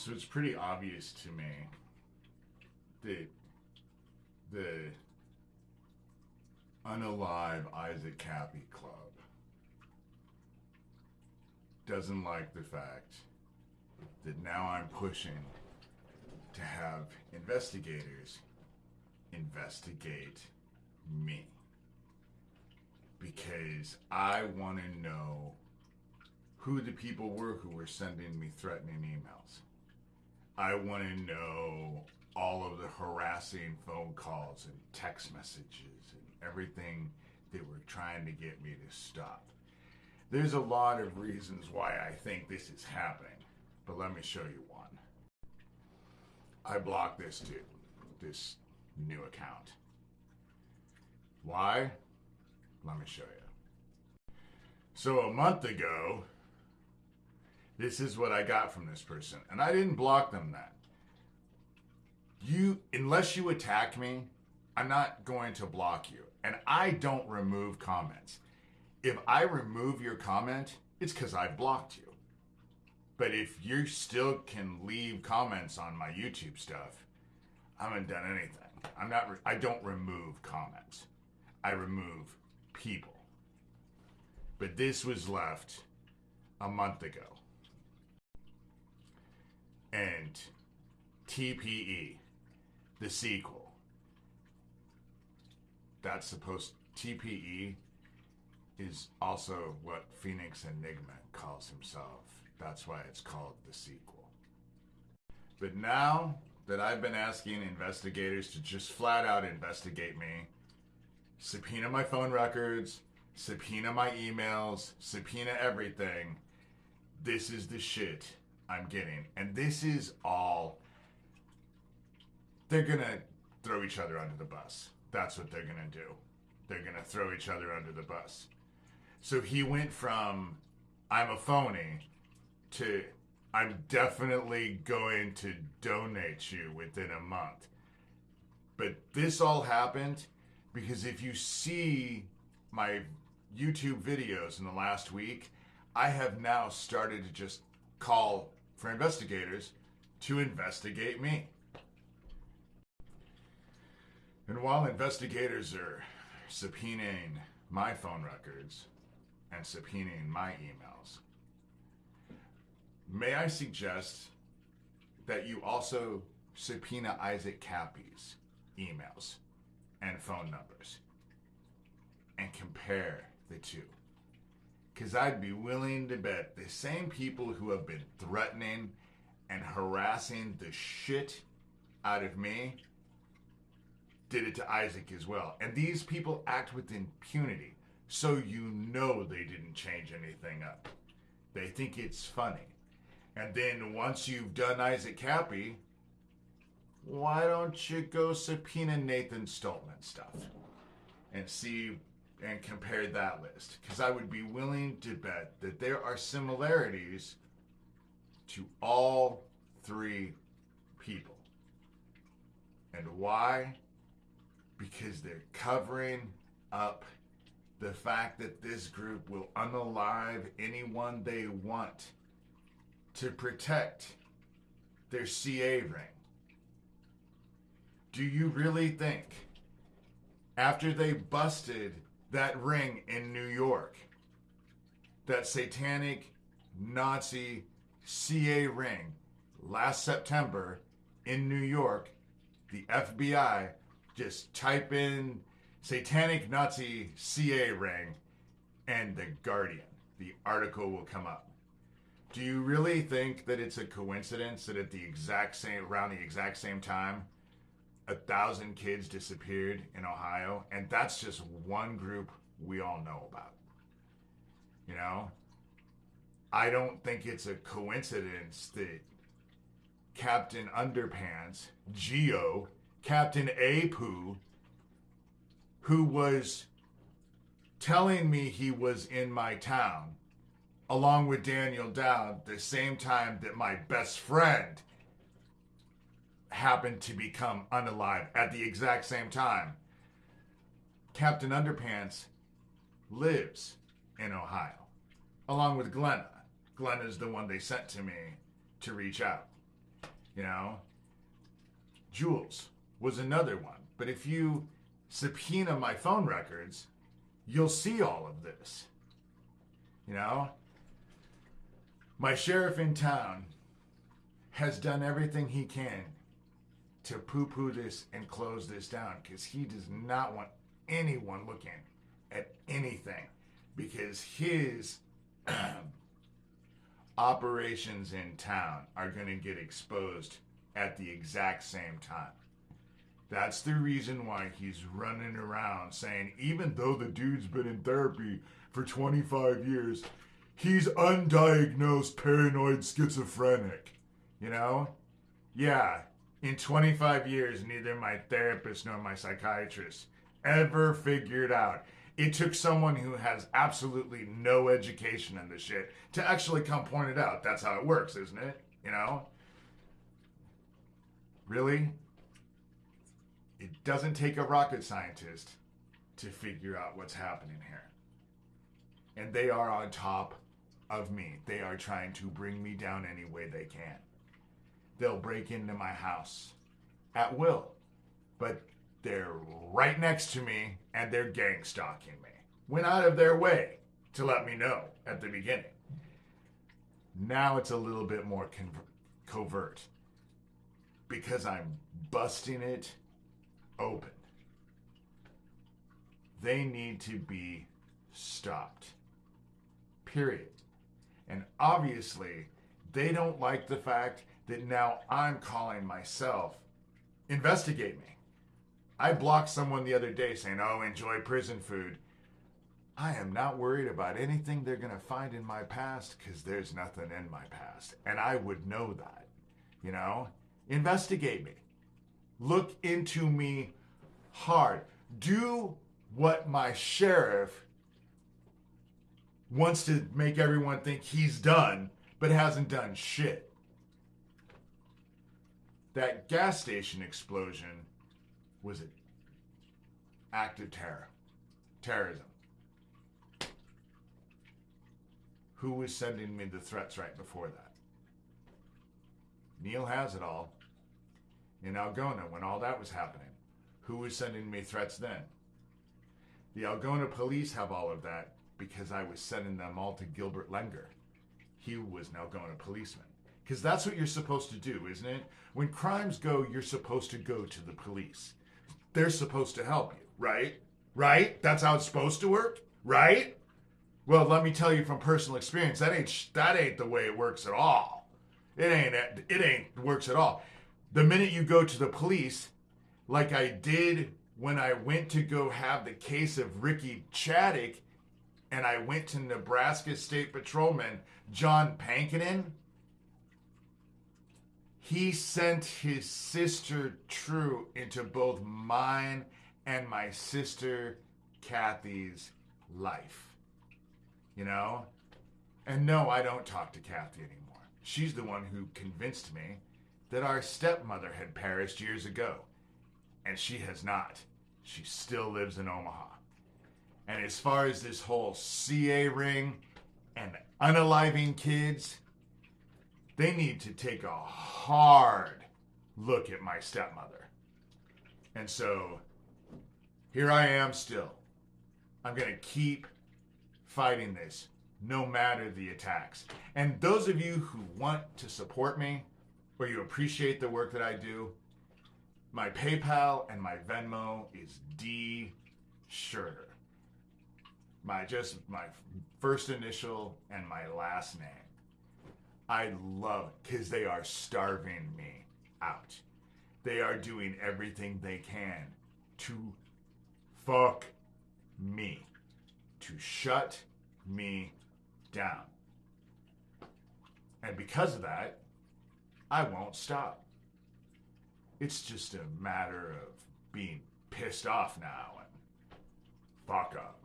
So it's pretty obvious to me that the unalive IssacKappy Club doesn't like the fact that now I'm pushing to have investigators investigate me. Because I want to know who the people were who were sending me threatening emails. I want to know all of the harassing phone calls and text messages and everything that were trying to get me to stop. There's a lot of reasons why I think this is happening, but let me show you one. I blocked this dude, this new account. Why? Let me show you. So a month ago, this is what I got from this person. And I didn't block them then. Unless you attack me, I'm not going to block you. And I don't remove comments. If I remove your comment, it's because I blocked you. But if you still can leave comments on my YouTube stuff, I haven't done anything. I don't remove comments. I remove people. But this was left a month ago. And TPE, the sequel, TPE is also what Phoenix Enigma calls himself. That's why it's called the sequel. But now that I've been asking investigators to just flat out investigate me, subpoena my phone records, subpoena my emails, subpoena everything, this is the shit I'm getting. And this is all, they're gonna throw each other under the bus. That's what they're gonna do. They're gonna throw each other under the bus. So he went from, I'm a phony, to, I'm definitely going to donate you within a month. But this all happened because if you see my YouTube videos in the last week, I have now started to just call for investigators to investigate me. And while investigators are subpoenaing my phone records and subpoenaing my emails, may I suggest that you also subpoena IssacKappy's emails and phone numbers and compare the two. Because I'd be willing to bet the same people who have been threatening and harassing the shit out of me did it to Issac as well. And these people act with impunity, so you know they didn't change anything up. They think it's funny. And then once you've done IssacKappy, why don't you go subpoena Nathan Stolpman stuff and see and compare that list? Because I would be willing to bet that there are similarities to all three people. And why? Because they're covering up the fact that this group will unalive anyone they want to protect their CA ring. Do you really think, after they busted that ring in New York, that satanic Nazi CA ring last September in New York, the FBI just type in satanic Nazi CA ring and The Guardian, the article will come up? Do you really think that it's a coincidence that around the exact same time, 1,000 kids disappeared in Ohio? And that's just one group we all know about. You know? I don't think it's a coincidence that Captain Underpants, Geo, Captain Apu, who was telling me he was in my town, along with Daniel Dowd, the same time that my best friend happened to become unalive at the exact same time. Captain Underpants lives in Ohio, along with Glenna. Glenna's the one they sent to me to reach out. You know, Jules was another one. But if you subpoena my phone records, you'll see all of this. You know, my sheriff in town has done everything he can to poo-poo this and close this down because he does not want anyone looking at anything, because his operations in town are going to get exposed at the exact same time. That's the reason why he's running around saying, even though the dude's been in therapy for 25 years, he's undiagnosed paranoid schizophrenic. You know? Yeah, in 25 years, neither my therapist nor my psychiatrist ever figured out. It took someone who has absolutely no education in this shit to actually come point it out. That's how it works, isn't it? You know? Really? It doesn't take a rocket scientist to figure out what's happening here. And they are on top of me. They are trying to bring me down any way they can. They'll break into my house at will. But they're right next to me and they're gang stalking me. Went out of their way to let me know at the beginning. Now it's a little bit more covert because I'm busting it open. They need to be stopped. Period. And obviously, they don't like the fact that now I'm calling myself investigate me. I blocked someone the other day saying, oh, enjoy prison food. I am not worried about anything they're going to find in my past because there's nothing in my past. And I would know that. You know? Investigate me. Look into me hard. Do what my sheriff wants to make everyone think he's done, but hasn't done shit. That gas station explosion was an act of terrorism. Who was sending me the threats right before that? Neil has it all. In Algona, when all that was happening, who was sending me threats then? The Algona police have all of that because I was sending them all to Gilbert Lenger. He was an Algona policeman. Because that's what you're supposed to do, isn't it? When crimes go, you're supposed to go to the police. They're supposed to help you, right? Right? That's how it's supposed to work, right? Well, let me tell you from personal experience, that ain't the way it works at all. It ain't works at all. The minute you go to the police, like I did when I went to go have the case of Ricky Chaddick, and I went to Nebraska State Patrolman John Pankinen, he sent his sister True into both mine and my sister Kathy's life. You know? And no, I don't talk to Kathy anymore. She's the one who convinced me that our stepmother had perished years ago. And she has not. She still lives in Omaha. And as far as this whole CA ring and unaliving kids, they need to take a hard look at my stepmother. And so, here I am still. I'm going to keep fighting this, no matter the attacks. And those of you who want to support me, or you appreciate the work that I do, my PayPal and my Venmo is D. Schurter. My first initial and my last name. I love it because they are starving me out. They are doing everything they can to fuck me, to shut me down. And because of that, I won't stop. It's just a matter of being pissed off now and fuck up.